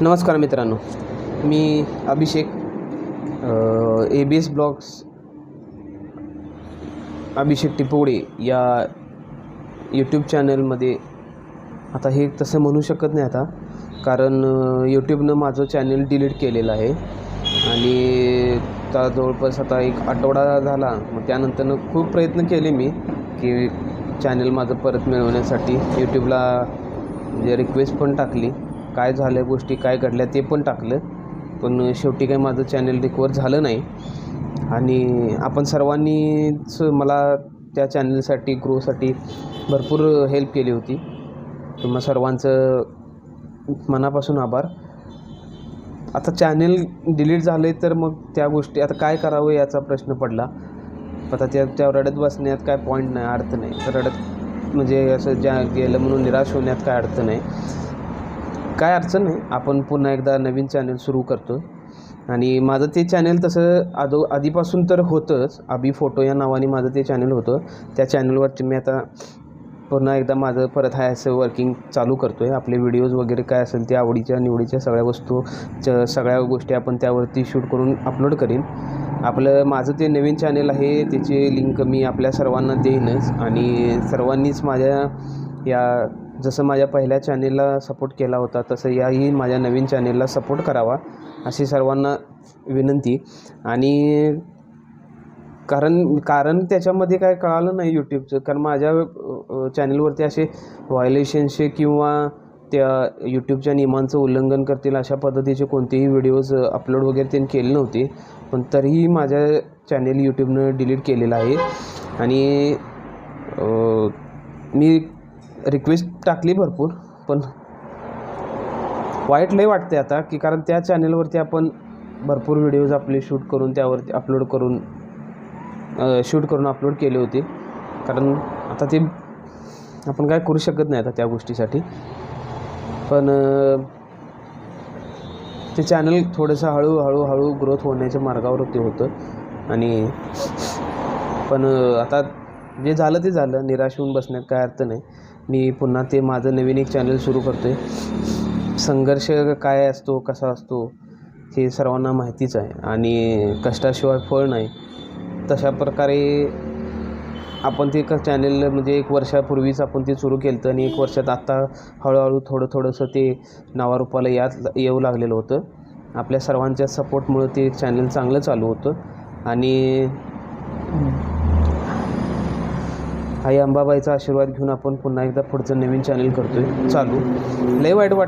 नमस्कार मित्रांनो, मी अभिषेक ABS blogs अभिषेक टिपवडे या यूट्यूब चॅनलमध्ये. आता हे तसं म्हणू शकत नाही आता, कारण यूट्यूबनं माझं चॅनल डिलीट केलेलं आहे आणि त्या जवळपास आता एक आठवडा झाला. मग त्यानंतरनं खूप प्रयत्न केले मी की चॅनल माझं परत मिळवण्यासाठी. यूट्यूबला म्हणजे रिक्वेस्ट पण टाकली, काय झाल्या गोष्टी काय घडल्या ते पण टाकलं, पण शेवटी काही माझं चॅनल रिकवर झालं नाही. आणि आपण सर्वांनीच मला त्या चॅनलसाठी ग्रोसाठी भरपूर हेल्प केली होती. तुम्हा सर्वांचं मनापासून आभार. आता चॅनल डिलीट झालं आहे तर मग त्या गोष्टी आता काय करावं याचा प्रश्न पडला. आता त्या रडत बसण्यात काय पॉईंट नाही, अर्थ नाही. तर रडत म्हणजे असं ज्या गेलं म्हणून निराश होण्यात काय अर्थ नाही, काय अडचण नाही. आपण पुन्हा एकदा नवीन चॅनल सुरू करतो. आणि माझं ते चॅनल तसं आधीपासून तर होतंच. अभि फोटो या नावाने माझं ते चॅनल होतं. त्या चॅनलवरती मी आता पुन्हा एकदा माझं परत आहे असं वर्किंग चालू करतो आहे. आपले व्हिडिओज वगैरे काय असेल ते आवडीच्या निवडीच्या सगळ्या सगळ्या गोष्टी आपण त्यावरती शूट करून अपलोड करीन. माझं ते नवीन चॅनल आहे, त्याची लिंक मी आपल्या सर्वांना देईनच. आणि सर्वांनीच जसं माझ्या पहिल्या चॅनेलला सपोर्ट केला होता तसं याही माझ्या नवीन चॅनेलला सपोर्ट करावा अशी सर्वांना विनंती. आणि कारण त्याच्यामध्ये काय कळालं नाही यूट्यूबचं, कारण माझ्या चॅनलवरती असे व्हायोलेशनचे किंवा त्या यूट्यूबच्या नियमांचं उल्लंघन करतील अशा पद्धतीचे कोणतेही व्हिडिओज अपलोड वगैरे त्यांनी केले नव्हते. पण तरीही माझ्या चॅनेल यूट्यूबनं डिलीट केलेलं आहे. आणि मी रिक्वेस्ट टाकली भरपूर, पण वाईट लई वाटते आता की कारण त्या चॅनलवरती आपण भरपूर व्हिडिओज आपले शूट करून त्यावरती शूट करून अपलोड केले होते. कारण आता ते आपण काय करू शकत नाही आता त्या गोष्टीसाठी. पण ते चॅनल थोडंसं हळूहळू ग्रोथ होण्याच्या मार्गावरती होतं. आणि पण आता जे झालं ते झालं, निराश होऊन बसण्यात काय अर्थ नाही. मी पुन्हा ते माझं नवीन एक चॅनल सुरू करतो आहे. संघर्ष काय असतो कसा असतो हे सर्वांना माहितीच आहे, आणि कष्टाशिवाय फळ नाही. तशा प्रकारे आपण ते चॅनल म्हणजे 1 वर्षापूर्वीच आपण ते सुरू केलं होतं आणि 1 वर्षात आत्ता हळूहळू थोडंसं ते नावारूपाला येऊ लागलेलं होतं. आपल्या सर्वांच्या सपोर्टमुळं ते चॅनल चांगलं चालू होतं. आणि आई अंबाबाईचा आशीर्वाद घेऊन आपण पुन्हा एकदा पुढचं नवीन चॅनल करतो आहे चालू. लय वाईट वाटतं.